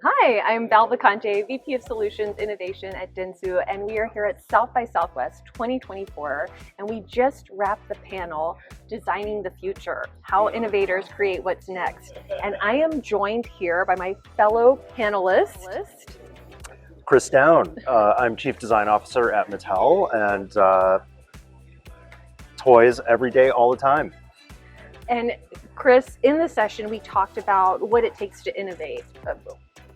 Hi, I'm Val Vacante, VP of Solutions Innovation at dentsu, and we are here at South by Southwest 2024, and we just wrapped the panel, Designing the Future, How Innovators Create What's Next. And I am joined here by my fellow panelist, Chris Down. I'm Chief Design Officer at Mattel, and toys every day, all the time. And Chris, in the session, we talked about what it takes to innovate.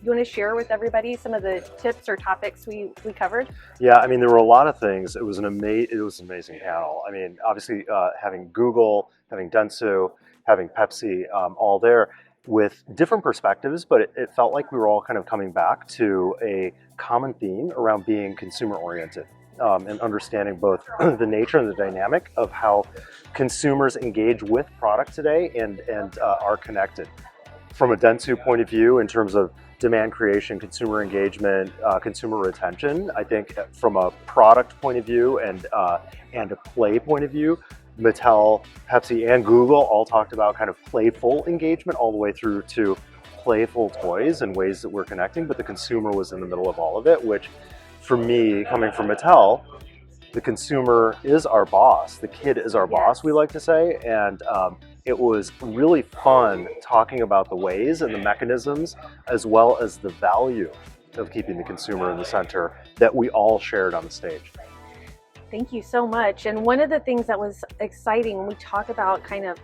You want to share with everybody some of the tips or topics we covered? Yeah, I mean, there were a lot of things. It was an amazing panel. I mean, obviously, having Google, having dentsu, having Pepsi, all there with different perspectives, but it felt like we were all kind of coming back to a common theme around being consumer oriented. And understanding both the nature and the dynamic of how consumers engage with product today and are connected. From a dentsu point of view, in terms of demand creation, consumer engagement, consumer retention, I think from a product point of view and a play point of view, Mattel, Pepsi, and Google all talked about kind of playful engagement all the way through to playful toys and ways that we're connecting, but the consumer was in the middle of all of it, which for me, coming from Mattel, the consumer is our boss. The kid is our boss, we like to say. And it was really fun talking about the ways and the mechanisms, as well as the value of keeping the consumer in the center that we all shared on the stage. Thank you so much. And one of the things that was exciting when we talk about kind of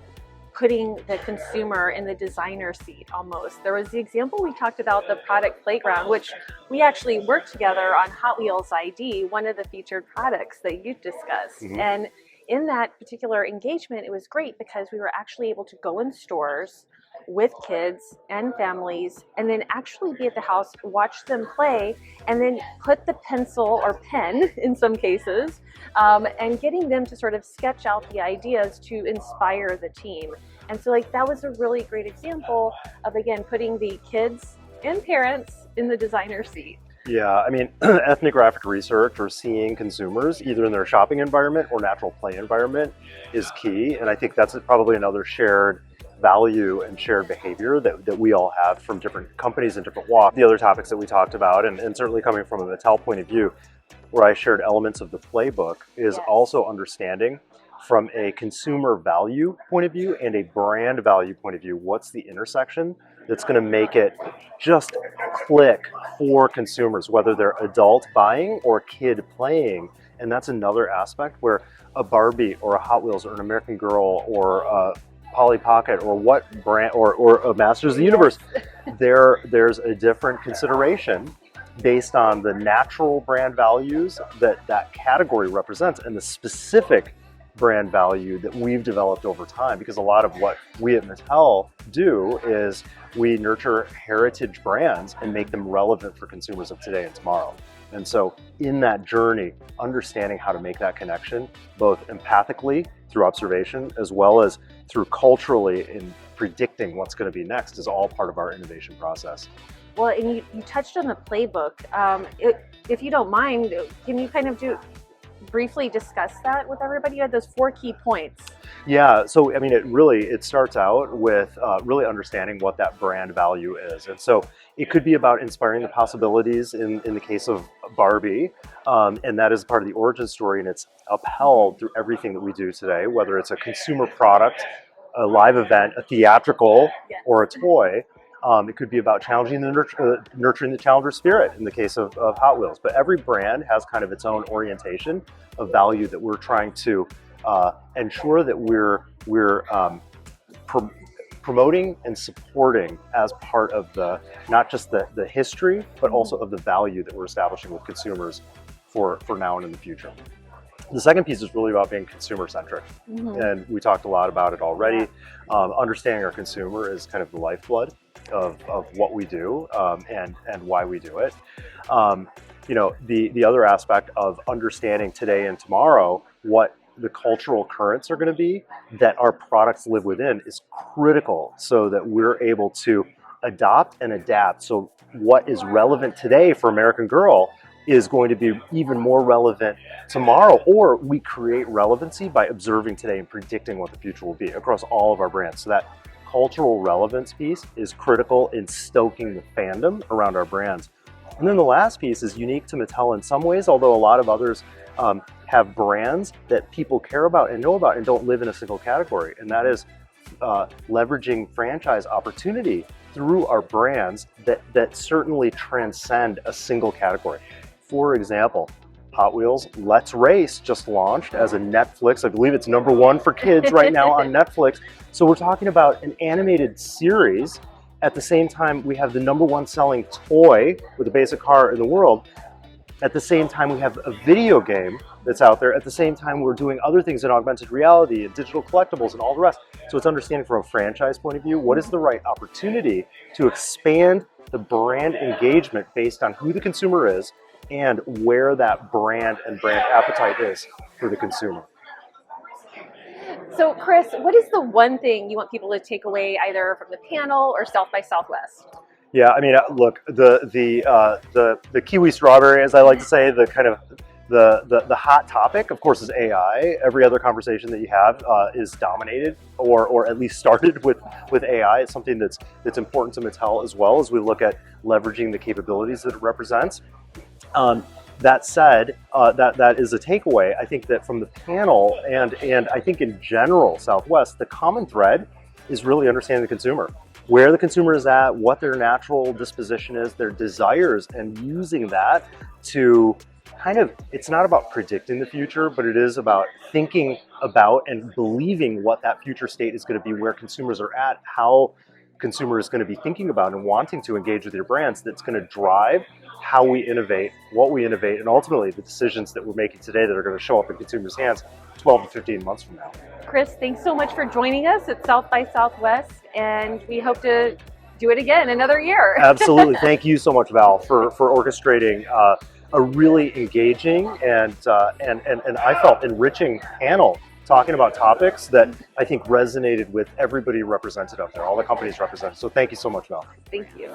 putting the consumer in the designer seat almost. There was the example we talked about, the product playground, which we actually worked together on Hot Wheels ID, one of the featured products that you discussed. Mm-hmm. And in that particular engagement, it was great because we were actually able to go in stores with kids and families and then actually be at the house, watch them play, and then put the pencil or pen in some cases and getting them to sort of sketch out the ideas to inspire the team. And so that was a really great example of, again, putting the kids and parents in the designer seat. Yeah, I mean, ethnographic research or seeing consumers either in their shopping environment or natural play environment is key. And I think that's probably another shared value and shared behavior that we all have from different companies and different walks. The other topics that we talked about, and certainly coming from a Mattel point of view, where I shared elements of the playbook, is also understanding from a consumer value point of view and a brand value point of view, what's the intersection that's going to make it just click for consumers, whether they're adult buying or kid playing. And that's another aspect where a Barbie or a Hot Wheels or an American Girl or a Polly Pocket or what brand or a Masters of the Universe, there's a different consideration based on the natural brand values that category represents and the specific brand value that we've developed over time, because a lot of what we at Mattel do is we nurture heritage brands and make them relevant for consumers of today and tomorrow. And so in that journey, understanding how to make that connection, both empathically through observation, as well as through culturally in predicting what's going to be next, is all part of our innovation process. Well, and you touched on the playbook. If you don't mind, can you kind of briefly discuss that with everybody? You had those 4 key points. Yeah, so I mean, it starts out with really understanding what that brand value is. And so it could be about inspiring the possibilities in the case of Barbie, and that is part of the origin story, and it's upheld through everything that we do today, whether it's a consumer product, a live event, a theatrical, or a toy. It could be about challenging nurturing the challenger spirit in the case of Hot Wheels. But every brand has kind of its own orientation of value that we're trying to ensure that we're promoting and supporting as part of not just the history, but also of the value that we're establishing with consumers for now and in the future. The second piece is really about being consumer-centric, and we talked a lot about it already. Understanding our consumer is kind of the lifeblood of what we do and why we do it. The other aspect of understanding today and tomorrow what the cultural currents are going to be that our products live within is critical, so that we're able to adopt and adapt. So what is relevant today for American Girl is going to be even more relevant tomorrow, or we create relevancy by observing today and predicting what the future will be across all of our brands. So that cultural relevance piece is critical in stoking the fandom around our brands. And then the last piece is unique to Mattel in some ways, although a lot of others have brands that people care about and know about and don't live in a single category. And that is leveraging franchise opportunity through our brands that certainly transcend a single category. For example, Hot Wheels Let's Race just launched as a Netflix. I believe it's #1 for kids right now on Netflix. So we're talking about an animated series. At the same time, we have the #1 selling toy with the basic car in the world. At the same time, we have a video game that's out there. At the same time, we're doing other things in augmented reality and digital collectibles and all the rest. So it's understanding from a franchise point of view, what is the right opportunity to expand the brand engagement based on who the consumer is and where that brand and brand appetite is for the consumer. So Chris, what is the one thing you want people to take away either from the panel or South by Southwest? Yeah, I mean, look, the kiwi strawberry, as I like to say, the kind of the hot topic, of course, is AI. Every other conversation that you have is dominated or at least started with AI. It's something that's important to Mattel as well as we look at leveraging the capabilities that it represents. That said, that is a takeaway. I think that from the panel and I think in general, Southwest, the common thread is really understanding the consumer, where the consumer is at, what their natural disposition is, their desires, and using that to kind of, it's not about predicting the future, but it is about thinking about and believing what that future state is going to be, where consumers are at, how consumer is going to be thinking about and wanting to engage with your brands. That's going to drive how we innovate, what we innovate, and ultimately the decisions that we're making today that are going to show up in consumers' hands 12 to 15 months from now. Chris, thanks so much for joining us at South by Southwest, and we hope to do it again another year. Absolutely. Thank you so much, Val, for orchestrating a really engaging and I felt enriching panel talking about topics that I think resonated with everybody represented up there, all the companies represented. So thank you so much, Val. Thank you.